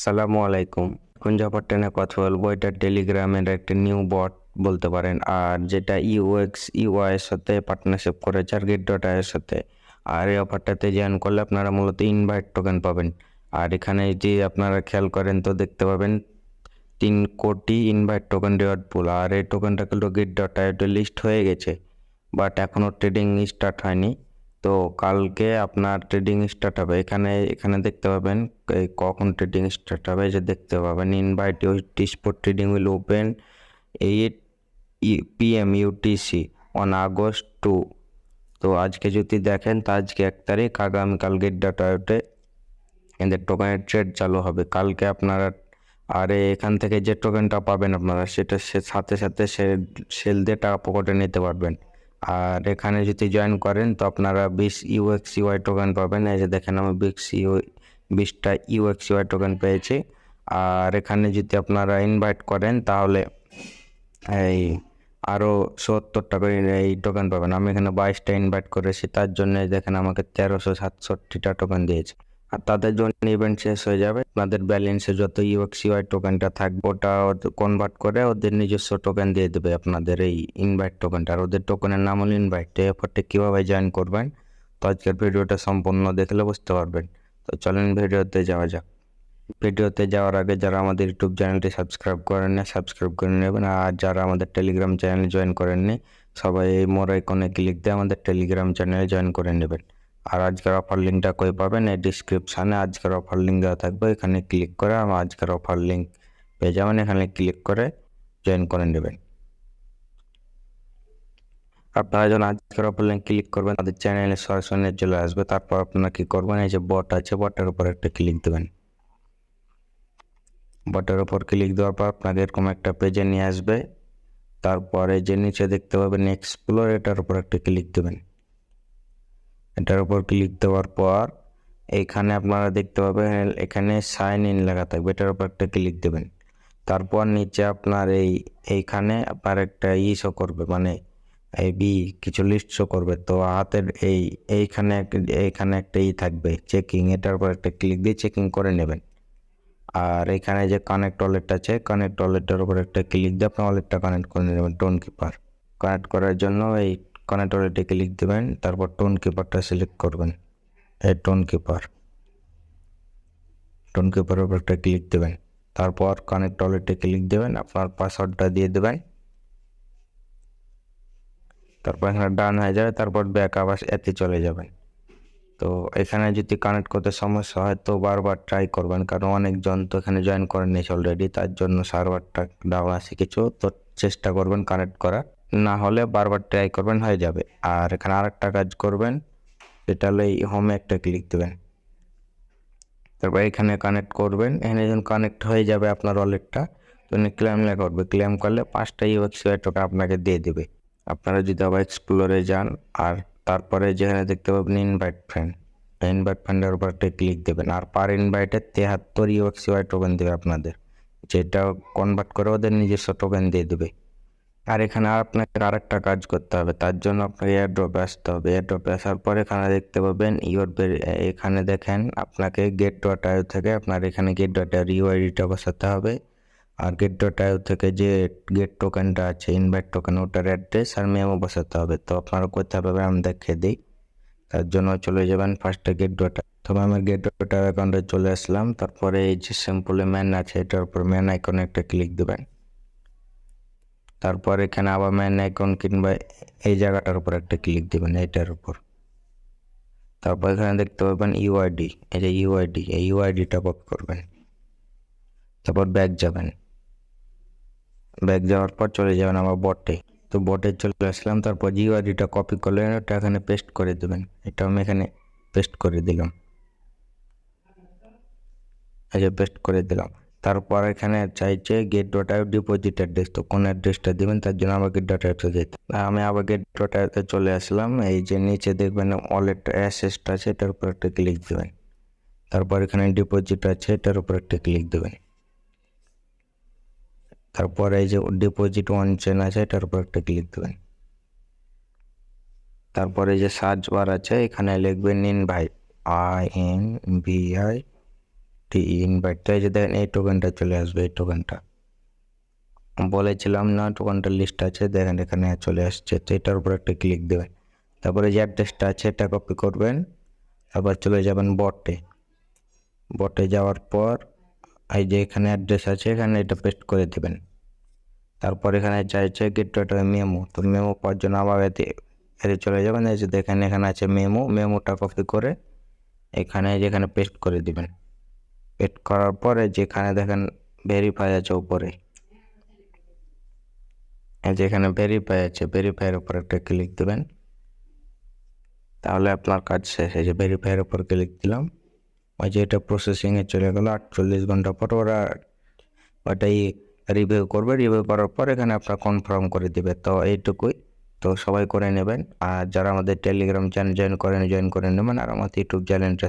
আসসালামু আলাইকুম। এখন যে ব্যাপারটা নিয়ে কথা বলবো এটা টেলিগ্রামের একটা নিউ বট বলতে পারেন, আর যেটা ইউএক্স ইউআই এর সাথে পার্টনারশিপ করেছে আর গেট.ai এর সাথে। আর এই অফারটাতে জয়েন করলে আপনারা মূলত ইনভাইট টোকেন পাবেন। আর এখানে যে আপনারা খেয়াল করেন তো দেখতে পাবেন 3 কোটি ইনভাইট টোকেন রিওয়ার্ড পুল। আর এই টোকেনটা কিন্তু গেট.ai তে লিস্ট হয়ে গেছে, বাট এখনও ট্রেডিং স্টার্ট হয়নি। তো কালকে আপনার ট্রেডিং স্টার্ট হবে। এখানে এখানে দেখতে পাবেন কখন ট্রেডিং স্টার্ট হবে, যে দেখতে পাবেন invite spot trading will open 8 PM UTC on August 2। তো আজকে যদি দেখেন তো আজকে 1 তারিখ, আগামীকাল গেট.ai এদের টোকেনের ট্রেড চালু হবে কালকে আপনারা। আর এখান থেকে যে টোকেনটা পাবেন আপনারা সেটা সাথে সাথে সেল দিয়ে টাকা পকেটে নিতে পারবেন। আর এখানে যদি জয়েন করেন তো আপনারা 20 UXUI টোকেন পাবেন। এই যে দেখেন আমি 20টা UXUI টোকেন পেয়েছি। আর এখানে যদি আপনারা ইনভাইট করেন তাহলে এই আরও 70টা করে এই টোকেন পাবেন। আমি এখানে 22টা ইনভাইট করেছি, তার জন্য দেখেন আমাকে 1367টা টোকেন দিয়েছে। আর তাদের জন্য ইভেন্ট শেষ হয়ে যাবে, আপনাদের ব্যালেন্সে যত ইউএক্সইউআই টোকেনটা থাকবে ওটা কনভার্ট করে ওদের নিজস্ব টোকেন দিয়ে দেবে আপনাদের এই ইনভাইট টোকেনটা। আর ওদের টোকেনের নাম হলো ইনভাইট। এই অফারটা কীভাবে জয়েন করবেন তো আজকের ভিডিওটা সম্পূর্ণ দেখলে বুঝতে পারবেন। তো চলেন ভিডিওতে যাওয়া যাক। ভিডিওতে যাওয়ার আগে যারা আমাদের ইউটিউব চ্যানেলটি সাবস্ক্রাইব করেন না সাবস্ক্রাইব করে নেবেন, আর যারা আমাদের টেলিগ্রাম চ্যানেল জয়েন করেননি সবাই এই মোর আইকনে ক্লিক দিয়ে আমাদের টেলিগ্রাম চ্যানেলে জয়েন করে নেবেন। আর আজকের অফার লিঙ্কটা কই পাবেন, এই ডিসক্রিপশানে আজকের অফার লিঙ্ক দেওয়া থাকবে, এখানে ক্লিক করে আমার আজকের অফার লিঙ্ক পেয়ে যাবেন, এখানে ক্লিক করে জয়েন করে নেবেন। আপনারা যখন আজকের অফার লিঙ্ক ক্লিক করবেন তাদের চ্যানেলে সরাসরি চলে আসবে। তারপর আপনারা কী করবেন, এই যে বট আছে বটের উপর একটা ক্লিক দেবেন। বটের ওপর ক্লিক দেওয়ার পর আপনাকে এরকম একটা পেজে নিয়ে আসবে। তারপরে যে নিচে দেখতে পাবেন এক্সপ্লোর, এটার উপর একটা ক্লিক দেবেন। এটার উপর ক্লিক দেওয়ার পর এইখানে আপনারা দেখতে পাবেন এখানে সাইন ইন লেখা থাকবে, এটার উপর একটা ক্লিক দেবেন। তারপর নিচে আপনার এইখানে আপনার একটা শো করবে, মানে কিছু লিস্ট শো করবে। তো হাতের এইখানে একটা থাকবে চেকিং, এটার উপর একটা ক্লিক দিয়ে চেকিং করে নেবেন। আর এখানে যে কানেক্ট ওয়ালেট আছে কানেক্ট ওয়ালেটের উপর একটা ক্লিক দিয়ে আপনার ওয়ালেটটা কানেক্ট করে নেবেন। টোন কিপার কানেক্ট করার জন্য এই কানেক্ট ওয়ালেটে ক্লিক দেবেন, তারপর টোন কিপারটা সিলেক্ট করবেন। এই টোন কিপারের উপর একটা ক্লিক দেবেন, তারপর কানেক্ট ওয়ালেটে ক্লিক দেবেন, আপনার পাসওয়ার্ডটা দিয়ে দেবেন। তারপর এখানে ডান হয়ে যাবে, তারপর ব্যাক আবার এতে চলে যাবেন। তো এখানে যদি কানেক্ট করতে সমস্যা হয় তো বারবার ট্রাই করবেন, কারণ অনেকজন তো এখানে জয়েন করে নিয়েছে অলরেডি, তার জন্য সার্ভারটা ডাউন আছে কিছু। তো চেষ্টা করবেন কানেক্ট করার, না হলে বারবার ট্রাই করবেন, হয়ে যাবে। আর এখানে আরেকটা কাজ করবেন, সেটা হলো এই হোমে একটা ক্লিক দেবেন। তারপর এখানে কানেক্ট করবেন। এখানে যখন কানেক্ট হয়ে যাবে আপনার ওয়ালেটটা, তো ক্লেম লেখা করবে। ক্লেম করলে 5টা ইউএক্সইউআই টোকেন আপনাকে দিয়ে দেবে। আপনারা যদি আবার এক্সপ্লোরে যান আর তারপরে যেখানে দেখতে পাবেন ইনভাইট ফ্রেন্ডের উপর একটা ক্লিক দেবেন। আর পার ইনভাইটে 73 ইউএক্সইউআই টোকেন দেবে আপনাদের, যেটা কনভার্ট করে ওদের নিজস্ব টোকেন দিয়ে দেবে। আর এখানে আপনাকে আরেকটা কাজ করতে হবে, তার জন্য আপনাকে এয়ারড্রপে আসতে হবে। এয়ারড্রপে আসার পর এখানে দেখতে পাবেন এখানে দেখেন আপনাকে গেট.ai থেকে আপনার এখানে গেট.ai ইউআইডিটা বসাতে হবে। আর গেট.ai থেকে যে গেট টোকেনটা আছে ইনভাইট টোকেন, ওটার অ্যাড্রেস আর মেমো বসাতে হবে। তো আপনারা কোথায় পাবেন আমি দেখিয়ে দিই। তার জন্য চলে যাবেন ফার্স্টে গেট.ai। তবে আমি গেট.ai অ্যাকাউন্টে চলে আসলাম। তারপরে এই যে সিম্পলি ম্যান আছে এটার উপর ম্যান আইকনে একটা ক্লিক দেবেন। তারপর এখানে আবার ম্যান আইকন কিংবা এই জায়গাটার উপর একটা ক্লিক দেবেন, এইটার উপর। তারপর এখানে দেখতে পাবেন ইউআইডি, এই যে ইউআইডি, এই ইউআইডিটা কপি করবেন। তারপর ব্যাক যাওয়ার পর চলে যাবেন আমার বটে। তো বটে চলে আসলাম। তারপর ইউআইডিটা কপি করলেন, ওটা এখানে পেস্ট করে দেবেন। এটা আমি এখানে পেস্ট করে দিলাম, এই যে পেস্ট করে দিলাম। তারপর এখানে চাইছে গেট.ai ডিপোজিট অ্যাড্রেস, তো কোন অ্যাড্রেসটা দেবেন, তার জন্য আবার গেট.ai যেতে। আমি আবার গেট.ai চলে আসলাম। এই যে নিচে দেখবেন ওয়ালেট অ্যাসেসটা আছে, এটার উপর একটা ক্লিক দেবেন। তারপর এখানে ডিপোজিট আছে, এটার উপর একটা ক্লিক দেবেন। তারপর এই যে ডিপোজিট ওয়ান চেন আছে, এটার উপর একটা ক্লিক দেবেন। তারপরে যে সার্চ বার আছে এখানে লিখবেন ইনভাইট, INVIT, অ্যাক্টিভিটি ইনভাইট, তো এই যে দেখেন এই টোকেনটা চলে আসবে, এই টোকেনটা বলেছিলাম না টোকেনটার লিস্ট আছে, দেখেন এখানে চলে আসছে। তো এটার উপর একটা ক্লিক দেবেন, তারপরে যে অ্যাড্রেসটা আছে এটা কপি করবেন, তারপর চলে যাবেন বটে যাওয়ার পর এই যে এখানে অ্যাড্রেস আছে এখানে এটা পেস্ট করে দেবেন। তারপর এখানে চাইছে গেটওয়েটা মেমো, তো মেমো পাওয়ার জন্য আবার এতে চলে যাবেন। এই যে দেখেন এখানে আছে মেমোটা কপি করে এখানে যেখানে পেস্ট করে দিবেন। পেস্ট করার পরে যেখানে দেখেন ভেরিফাই আছে উপরে, যেখানে ভেরিফাই আছে ভেরিফাইয়ের উপর একটা ক্লিক দেবেন, তাহলে আপনার কাজ শেষ। এই যে ভেরিফাইয়ের উপর ক্লিক দিলাম, ওই যে এটা প্রসেসিংয়ে চলে গেল। 48 ঘন্টা পর ওরা ওটাই রিভিউ করবে, রিভিউ করার পর এখানে আপনার কনফার্ম করে দেবে। তো এইটুকুই, তো সবাই করে নেবেন। আর যারা আমাদের টেলিগ্রাম চ্যানেল জয়েন করে নেবেন, আর আমাদের ইউটিউব চ্যানেলটা